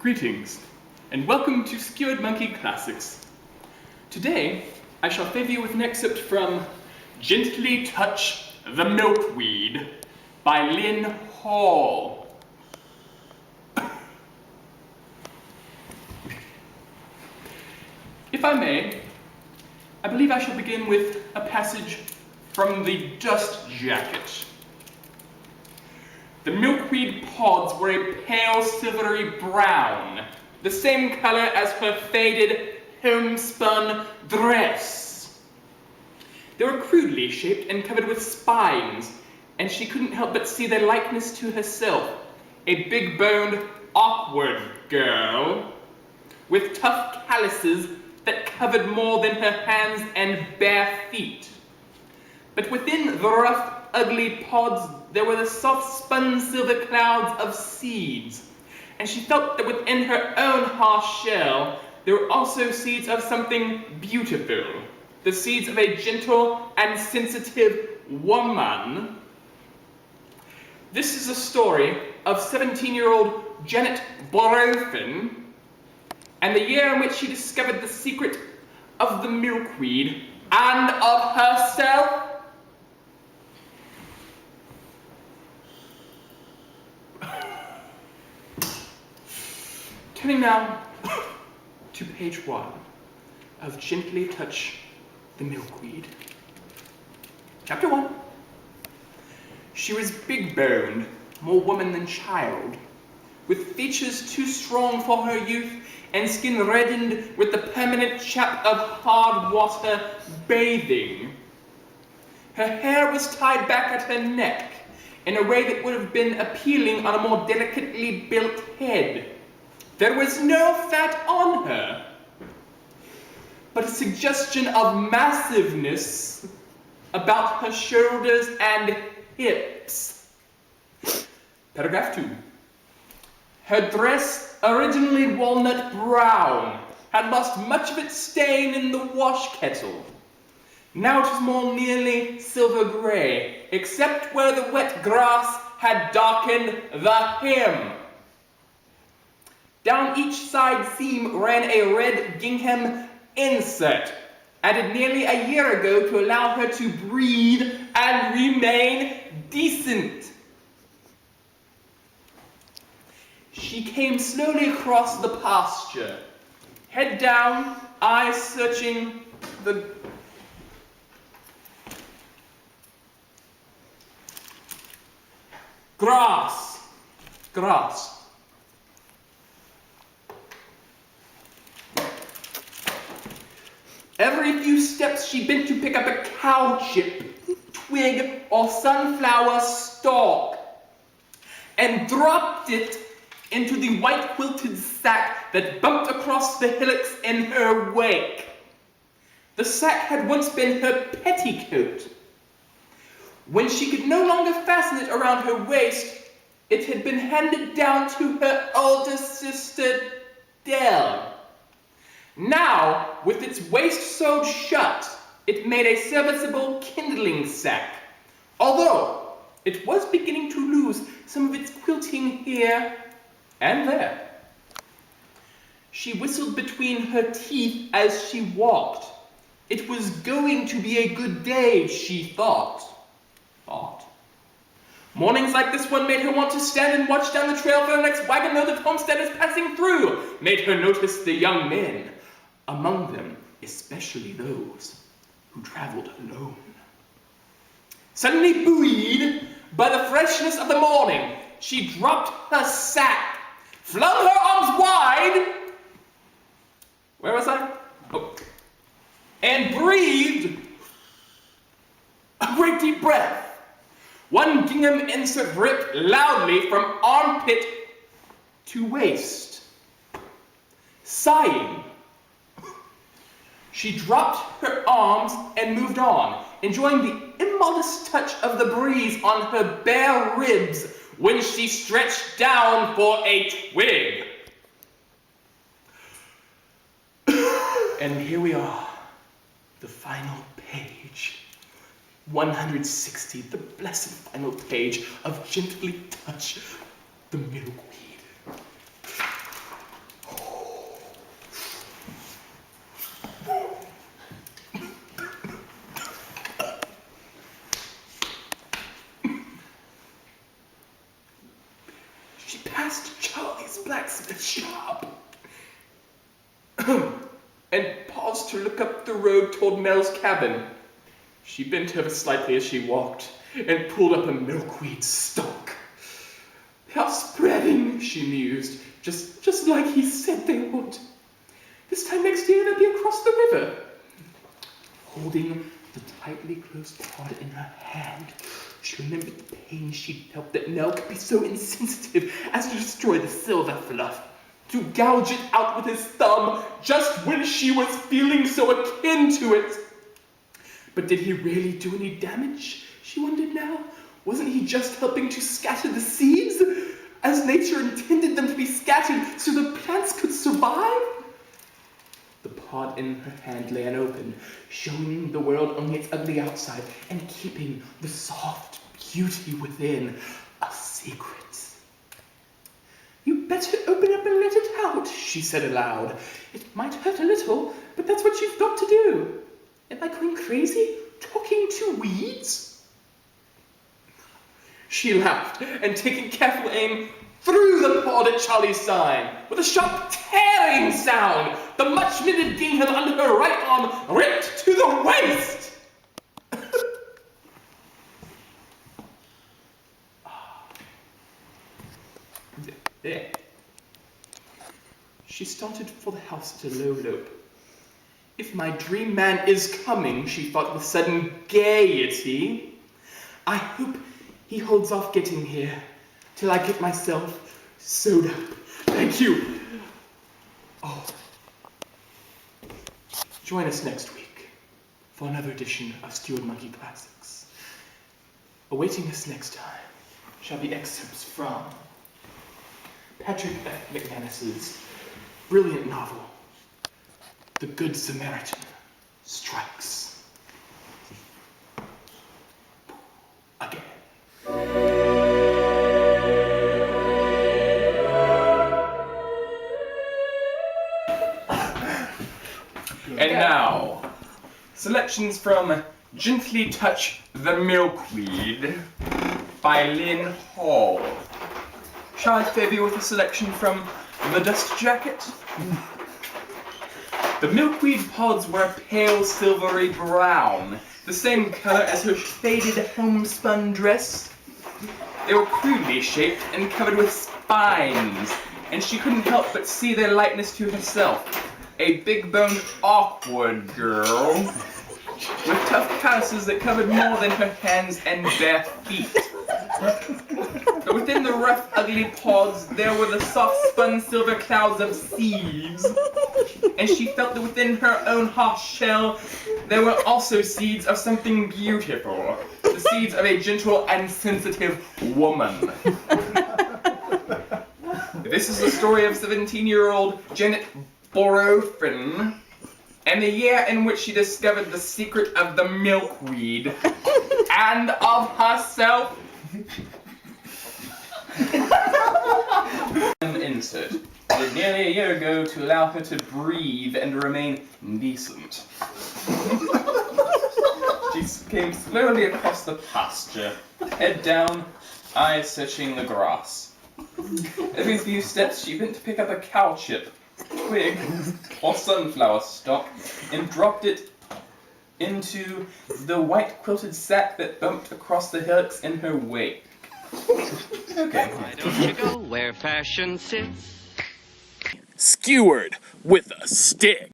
Greetings, and welcome to Skewered Monkey Classics. Today, I shall favor you with an excerpt from Gently Touch the Milkweed by Lynn Hall. If I may, I believe I shall begin with a passage from the Dust Jacket. The milkweed pods were a pale silvery brown, the same color as her faded, homespun dress. They were crudely shaped and covered with spines, and she couldn't help but see their likeness to herself, a big-boned, awkward girl, with tough calluses that covered more than her hands and bare feet. But within the rough, ugly pods, there were the soft-spun silver clouds of seeds, and she felt that within her own harsh shell, there were also seeds of something beautiful, the seeds of a gentle and sensitive woman. This is a story of 17-year-old Janet Borofin, and the year in which she discovered the secret of the milkweed and of herself. Turning now to page 1 of Gently Touch the Milkweed. Chapter 1. She was big-boned, more woman than child, with features too strong for her youth and skin reddened with the permanent chap of hard water bathing. Her hair was tied back at her neck in a way that would have been appealing on a more delicately built head. There was no fat on her, but a suggestion of massiveness about her shoulders and hips. Paragraph 2. Her dress, originally walnut brown, had lost much of its stain in the wash kettle. Now it was more nearly silver grey, except where the wet grass had darkened the hem. Down each side seam ran a red gingham insert, added nearly a year ago to allow her to breathe and remain decent. She came slowly across the pasture, head down, eyes searching the grass. Every few steps she bent to pick up a cow chip, twig, or sunflower stalk, and dropped it into the white quilted sack that bumped across the hillocks in her wake. The sack had once been her petticoat. When she could no longer fasten it around her waist, it had been handed down to her older sister, Dell. Now, with its waist sewed shut, it made a serviceable kindling sack, although it was beginning to lose some of its quilting here and there. She whistled between her teeth as she walked. It was going to be a good day, she thought. Mornings like this one made her want to stand and watch down the trail for the next wagon load of homesteaders passing through, made her notice the young men, among them especially those who traveled alone. Suddenly buoyed by the freshness of the morning, she dropped her sack, flung her arms wide, where was I? Oh. And breathed a great deep breath. One gingham insert ripped loudly from armpit to waist. Sighing, she dropped her arms and moved on, enjoying the immodest touch of the breeze on her bare ribs when she stretched down for a twig. And here we are, the final page. 160, the blessed final page of Gently Touch the Milkweed. blacksmith shop. And paused to look up the road toward Mel's cabin. She bent over slightly as she walked and pulled up a milkweed stalk. "They are spreading," she mused, just like he said they would. "This time next year they'll be across the river." Holding the tightly closed pod in her hand, she remembered the pain she'd felt that Mel could be so insensitive as to destroy the silver fluff, to gouge it out with his thumb just when she was feeling so akin to it. But did he really do any damage, she wondered now? Wasn't he just helping to scatter the seeds, as nature intended them to be scattered so the plants could survive? The pod in her hand lay unopened, showing the world only its ugly outside and keeping the soft beauty within a secret. "You better open up and let it out," she said aloud. "It might hurt a little, but that's what you've got to do. Am I going crazy, talking to weeds?" She laughed, and taking careful aim, threw the pod at Charlie's side. With a sharp tearing sound, the much-knitted gingham under her right arm ripped to the waist. There. She started for the house at a low lope. "If my dream man is coming," she thought with sudden gaiety, "I hope he holds off getting here till I get myself sewed up. Thank you. Oh. Join us next week for another edition of Skewered Monkey Classics. Awaiting us next time shall be excerpts from Patrick F. McManus's brilliant novel, The Good Samaritan Strikes Again. And now, selections from Gently Touch the Milkweed by Lynn Hall. Shall I favor you with a selection from The Dust Jacket? The milkweed pods were a pale silvery brown, the same color as her faded homespun dress. They were crudely shaped and covered with spines, and she couldn't help but see their likeness to herself, a big-boned, awkward girl, with tough calluses that covered more than her hands and bare feet. But within the rough, ugly pods, there were the soft-spun silver clouds of seeds, and she felt that within her own harsh shell, there were also seeds of something beautiful, the seeds of a gentle and sensitive woman. This is the story of 17-year-old Janet Borofin, and the year in which she discovered the secret of the milkweed, and of herself. Insert. It nearly a year ago to allow her to breathe and remain decent. She came slowly across the pasture, head down, eyes searching the grass. Every few steps she bent to pick up a cow chip, twig, or sunflower stalk, and dropped it into the white quilted sack that bumped across the hillocks in her wake. Okay. Why don't you go where fashion sits? Skewered with a stick.